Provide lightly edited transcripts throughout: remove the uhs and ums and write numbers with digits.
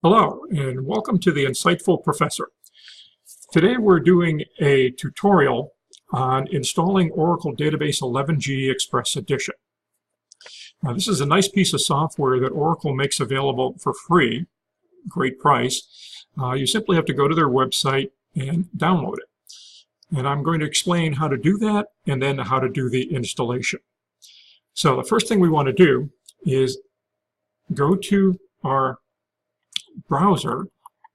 Hello, and welcome to the Insightful Professor. Today we're doing a tutorial on installing Oracle Database 11G Express Edition. Now, this is a nice piece of software that Oracle makes available for free, great price. You simply have to go to their website and download it. And I'm going to explain how to do that and then how to do the installation. So the first thing we want to do is go to our browser,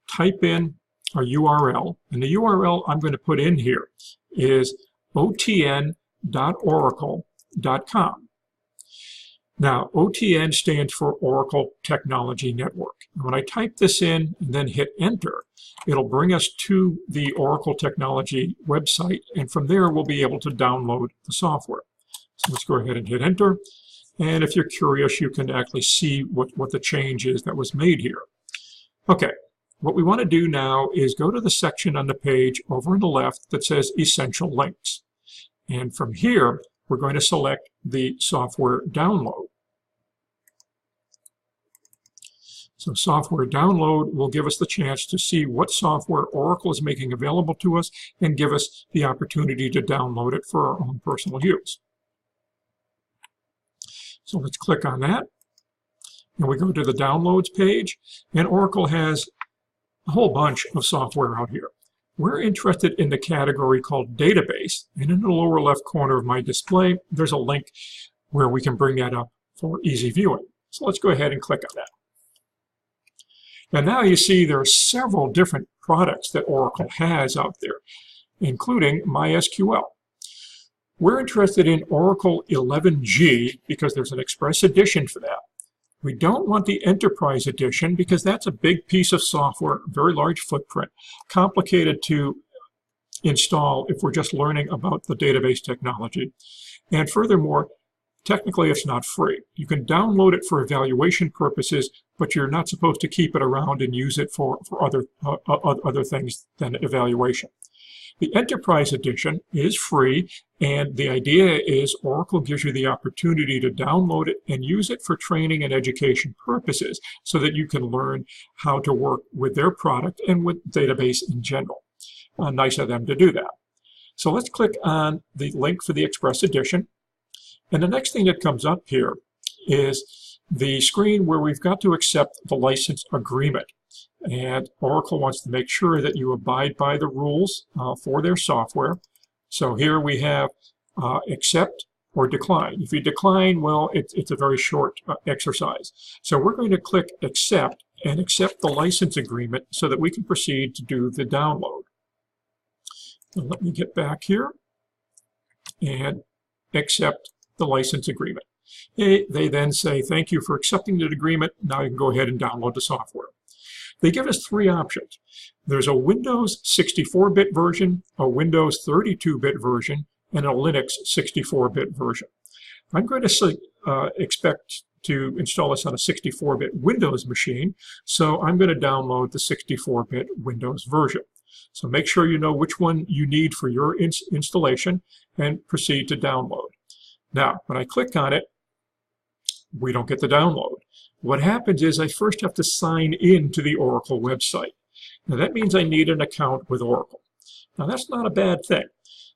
type in our URL, and the URL I'm going to put in here is otn.oracle.com. Now, OTN stands for Oracle Technology Network. And when I type this in and then hit enter, it'll bring us to the Oracle Technology website, and from there we'll be able to download the software. So let's go ahead and hit enter, and if you're curious, you can actually see what the change is that was made here. Okay, what we want to do now is go to the section on the page over on the left that says Essential Links. And from here, we're going to select the software download. So software download will give us the chance to see what software Oracle is making available to us and give us the opportunity to download it for our own personal use. So let's click on that. And we go to the downloads page, and Oracle has a whole bunch of software out here. We're interested in the category called database, and in the lower left corner of my display, there's a link where we can bring that up for easy viewing. So let's go ahead and click on that. And now you see there are several different products that Oracle has out there, including MySQL. We're interested in Oracle 11G because there's an Express Edition for that. We don't want the Enterprise Edition because that's a big piece of software, very large footprint, complicated to install if we're just learning about the database technology. And furthermore, technically it's not free. You can download it for evaluation purposes, but you're not supposed to keep it around and use it for other things than evaluation. The Enterprise Edition is free, and the idea is Oracle gives you the opportunity to download it and use it for training and education purposes so that you can learn how to work with their product and with database in general. Nice of them to do that. So let's click on the link for the Express Edition. And the next thing that comes up here is the screen where we've got to accept the license agreement. And Oracle wants to make sure that you abide by the rules for their software. So here we have accept or decline. If you decline, well, it's a very short exercise. So we're going to click accept and accept the license agreement so that we can proceed to do the download. Now let me get back here and accept the license agreement. They then say, thank you for accepting the agreement. Now you can go ahead and download the software. They give us three options. There's a Windows 64-bit version, a Windows 32-bit version, and a Linux 64-bit version. I'm going to expect to install this on a 64-bit Windows machine, so I'm going to download the 64-bit Windows version. So make sure you know which one you need for your installation and proceed to download. Now, when I click on it, we don't get the download. What happens is I first have to sign in to the Oracle website. Now that means I need an account with Oracle. Now that's not a bad thing.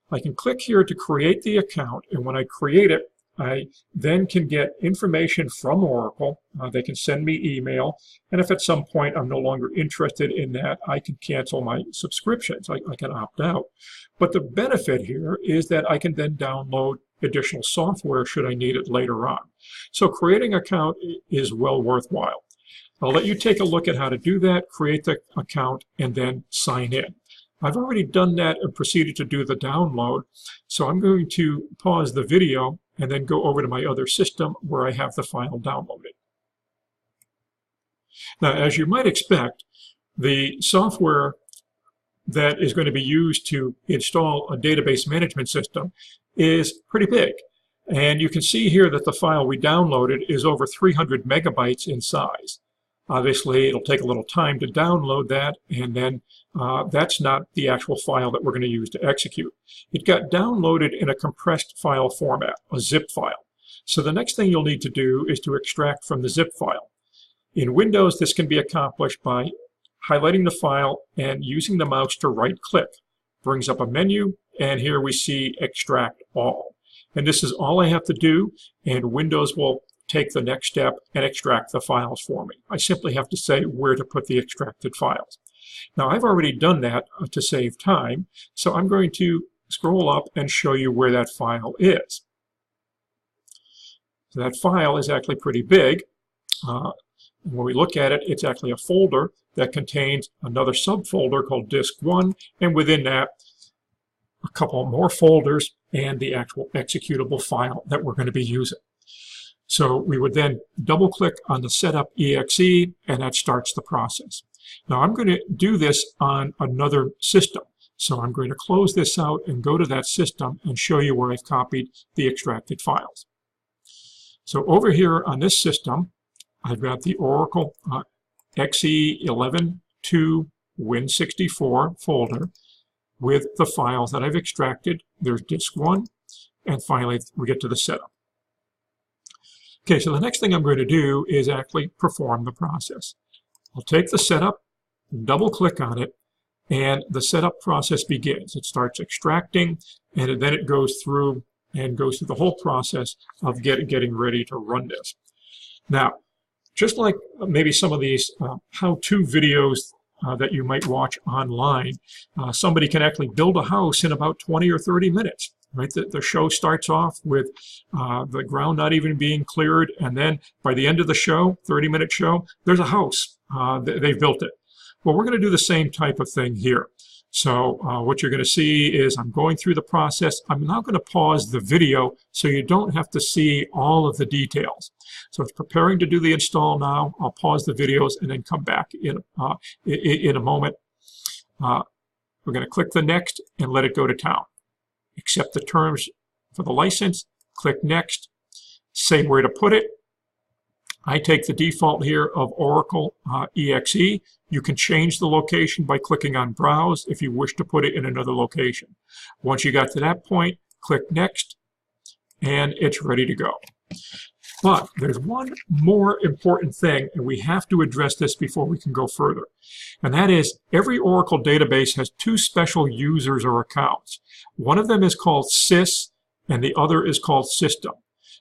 I can click here to create the account, and when I create it, I then can get information from Oracle. They can send me email, and if at some point I'm no longer interested in that, I can cancel my subscriptions. I can opt out. But the benefit here is that I can then download additional software should I need it later on. So creating an account is well worthwhile. I'll let you take a look at how to do that, create the account, and then sign in. I've already done that and proceeded to do the download, so I'm going to pause the video and then go over to my other system where I have the file downloaded. Now, as you might expect, the software that is going to be used to install a database management system is pretty big. And you can see here that the file we downloaded is over 300 megabytes in size. Obviously, it'll take a little time to download that, and then that's not the actual file that we're going to use to execute. It got downloaded in a compressed file format, a zip file. So the next thing you'll need to do is to extract from the zip file. In Windows, this can be accomplished by highlighting the file and using the mouse to right-click. Brings up a menu, and here we see Extract All. And this is all I have to do, and Windows will take the next step and extract the files for me. I simply have to say where to put the extracted files. Now, I've already done that to save time, so I'm going to scroll up and show you where that file is. So that file is actually pretty big. When we look at it, it's actually a folder that contains another subfolder called Disk 1, and within that, a couple more folders and the actual executable file that we're going to be using. So we would then double-click on the Setup exe, and that starts the process. Now I'm going to do this on another system. So I'm going to close this out and go to that system and show you where I've copied the extracted files. So over here on this system, I've got the Oracle XE11.2 Win64 folder with the files that I've extracted. There's Disk 1, and finally we get to the setup. Okay, so the next thing I'm going to do is actually perform the process. I'll take the setup, double-click on it, and the setup process begins. It starts extracting, and then it goes through the whole process of getting ready to run this. Now, just like maybe some of these how-to videos that you might watch online, somebody can actually build a house in about 20 or 30 minutes. Right? The show starts off with the ground not even being cleared, and then by the end of the show, 30-minute show, there's a house. They've built it. Well, we're going to do the same type of thing here. So what you're going to see is I'm going through the process. I'm now going to pause the video so you don't have to see all of the details. So it's preparing to do the install now. I'll pause the videos and then come back in a moment. We're going to click the next and let it go to town. Accept the terms for the license, click next, say where to put it. I take the default here of Oracle exe. You can change the location by clicking on Browse if you wish to put it in another location. Once you got to that point, click Next, and it's ready to go. But there's one more important thing, and we have to address this before we can go further. And that is, every Oracle database has two special users or accounts. One of them is called sys, and the other is called system.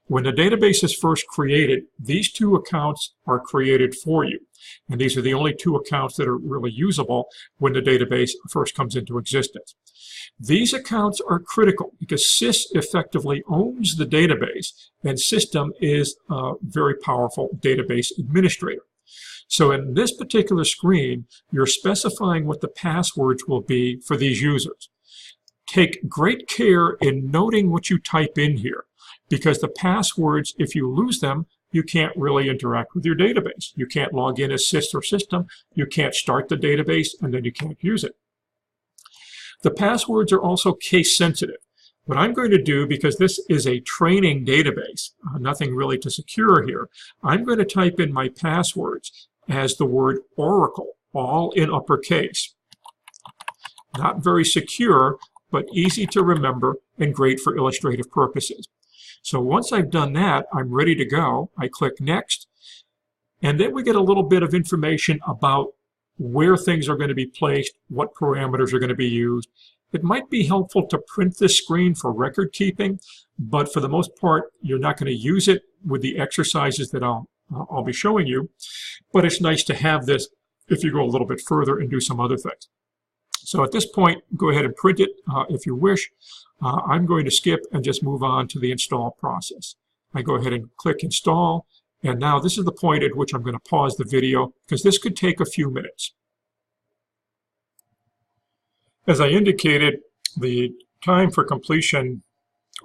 When the database is first created, these two accounts are created for you. And these are the only two accounts that are really usable when the database first comes into existence. These accounts are critical because sys effectively owns the database, and system is a very powerful database administrator. So in this particular screen, you're specifying what the passwords will be for these users. Take great care in noting what you type in here, because the passwords, if you lose them, you can't really interact with your database. You can't log in as sys or system, you can't start the database, and then you can't use it. The passwords are also case sensitive. What I'm going to do, because this is a training database, nothing really to secure here, I'm going to type in my passwords as the word Oracle, all in uppercase. Not very secure, but easy to remember and great for illustrative purposes. So once I've done that, I'm ready to go. I click Next, and then we get a little bit of information about where things are going to be placed, what parameters are going to be used. It might be helpful to print this screen for record keeping, but for the most part, you're not going to use it with the exercises that I'll be showing you. But it's nice to have this if you go a little bit further and do some other things. So at this point, go ahead and print it if you wish. I'm going to skip and just move on to the install process. I go ahead and click Install, and now this is the point at which I'm going to pause the video because this could take a few minutes. As I indicated, the time for completion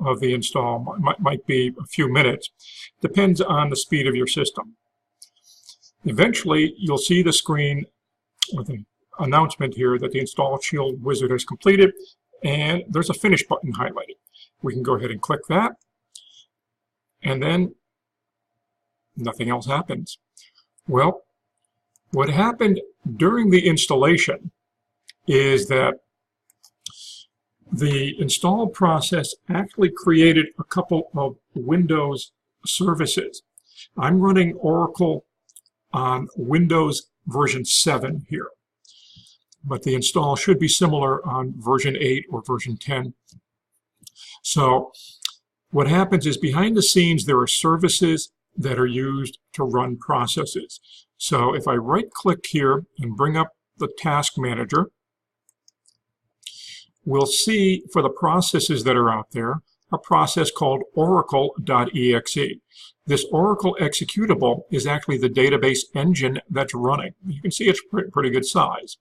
of the install might be a few minutes. Depends on the speed of your system. Eventually, you'll see the screen with an announcement here that the Install Shield wizard is completed, and there's a Finish button highlighted. We can go ahead and click that, and then nothing else happens. Well, what happened during the installation is that the install process actually created a couple of Windows services. I'm running Oracle on Windows version 7 here, but the install should be similar on version 8 or version 10. So what happens is behind the scenes there are services that are used to run processes. So if I right-click here and bring up the task manager, we'll see for the processes that are out there a process called oracle.exe. This Oracle executable is actually the database engine that's running. You can see it's pretty good size.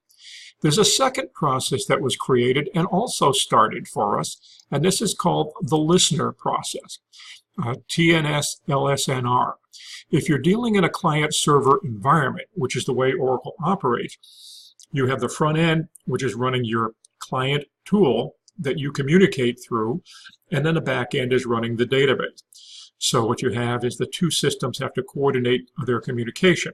There's a second process that was created and also started for us, and this is called the listener process, TNS LSNR. If you're dealing in a client-server environment, which is the way Oracle operates, you have the front end, which is running your client tool that you communicate through, and then the back end is running the database. So what you have is the two systems have to coordinate their communication,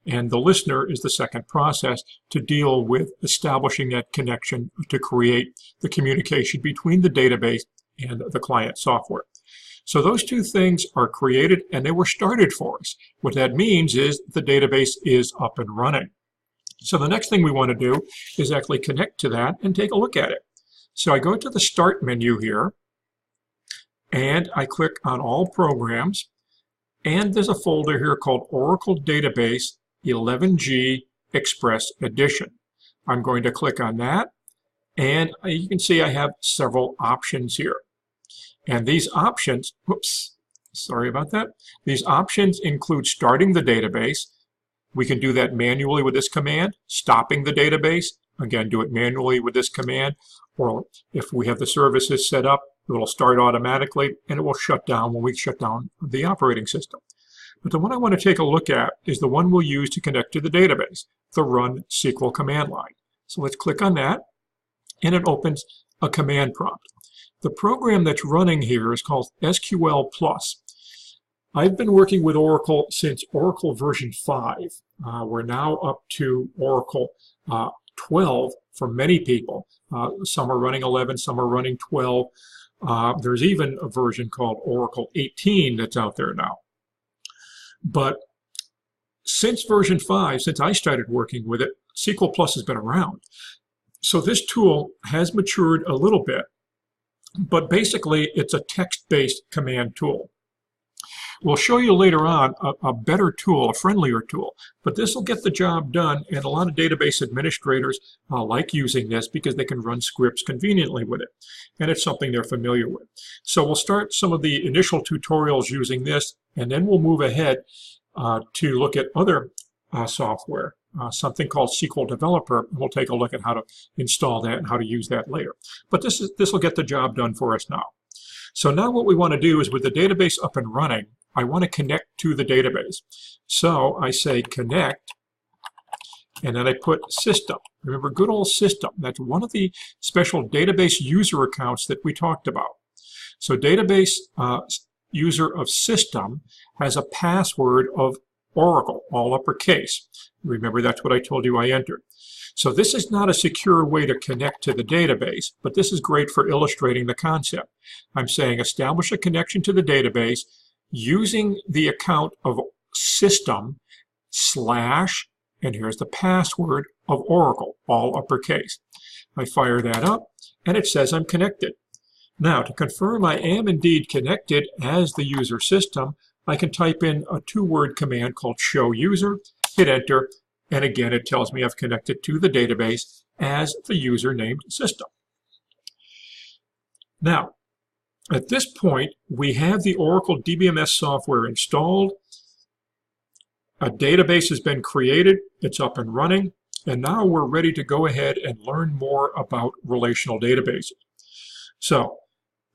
and the listener is the second process to deal with establishing that connection to create the communication between the database and the client software. So those two things are created and they were started for us. What that means is the database is up and running. So the next thing we want to do is actually connect to that and take a look at it. So I go to the Start menu here, and I click on All Programs, and there's a folder here called Oracle Database 11G Express Edition. I'm going to click on that, and you can see I have several options here. And these options, whoops, sorry about that. These options include starting the database. We can do that manually with this command. Stopping the database, again, do it manually with this command. Or if we have the services set up, it will start automatically and it will shut down when we shut down the operating system. But the one I want to take a look at is the one we'll use to connect to the database, the Run SQL command line. So let's click on that, and it opens a command prompt. The program that's running here is called SQL Plus. I've been working with Oracle since Oracle version 5. We're now up to Oracle 12 for many people. Some are running 11, some are running 12. There's even a version called Oracle 18 that's out there now. But since version 5, since I started working with it, SQL Plus has been around. So this tool has matured a little bit, but basically it's a text-based command tool. We'll show you later on a better tool, a friendlier tool, but this will get the job done, and a lot of database administrators like using this because they can run scripts conveniently with it, and it's something they're familiar with. So we'll start some of the initial tutorials using this, and then we'll move ahead to look at other software, something called SQL Developer, and we'll take a look at how to install that and how to use that later. But this will get the job done for us now. So now what we want to do is, with the database up and running, I want to connect to the database. So I say connect, and then I put system. Remember, good old system. That's one of the special database user accounts that we talked about. So database user of system has a password of Oracle, all uppercase. Remember, that's what I told you I entered. So this is not a secure way to connect to the database, but this is great for illustrating the concept. I'm saying establish a connection to the database using the account of system / and here's the password of Oracle, all uppercase. I fire that up, and it says I'm connected. Now, to confirm I am indeed connected as the user system, I can type in a two-word command called show user, hit enter, and again it tells me I've connected to the database as the user named system. Now, at this point, we have the Oracle DBMS software installed. A database has been created, it's up and running, and now we're ready to go ahead and learn more about relational databases. So,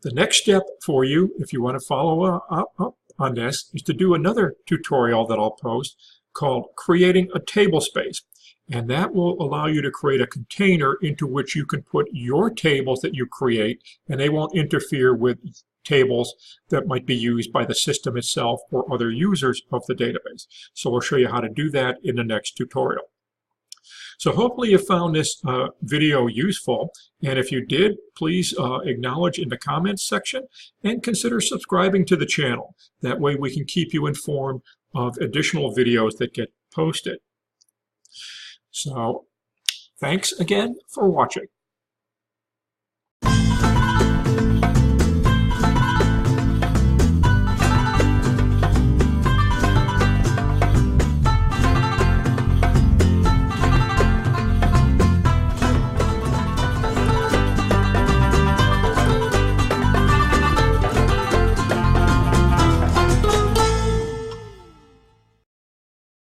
the next step for you, if you want to follow up on this, is to do another tutorial that I'll post called Creating a Table Space. And that will allow you to create a container into which you can put your tables that you create, and they won't interfere with tables that might be used by the system itself or other users of the database. So we'll show you how to do that in the next tutorial. So hopefully you found this video useful, and if you did, please acknowledge in the comments section and consider subscribing to the channel. That way we can keep you informed of additional videos that get post it. So thanks again for watching.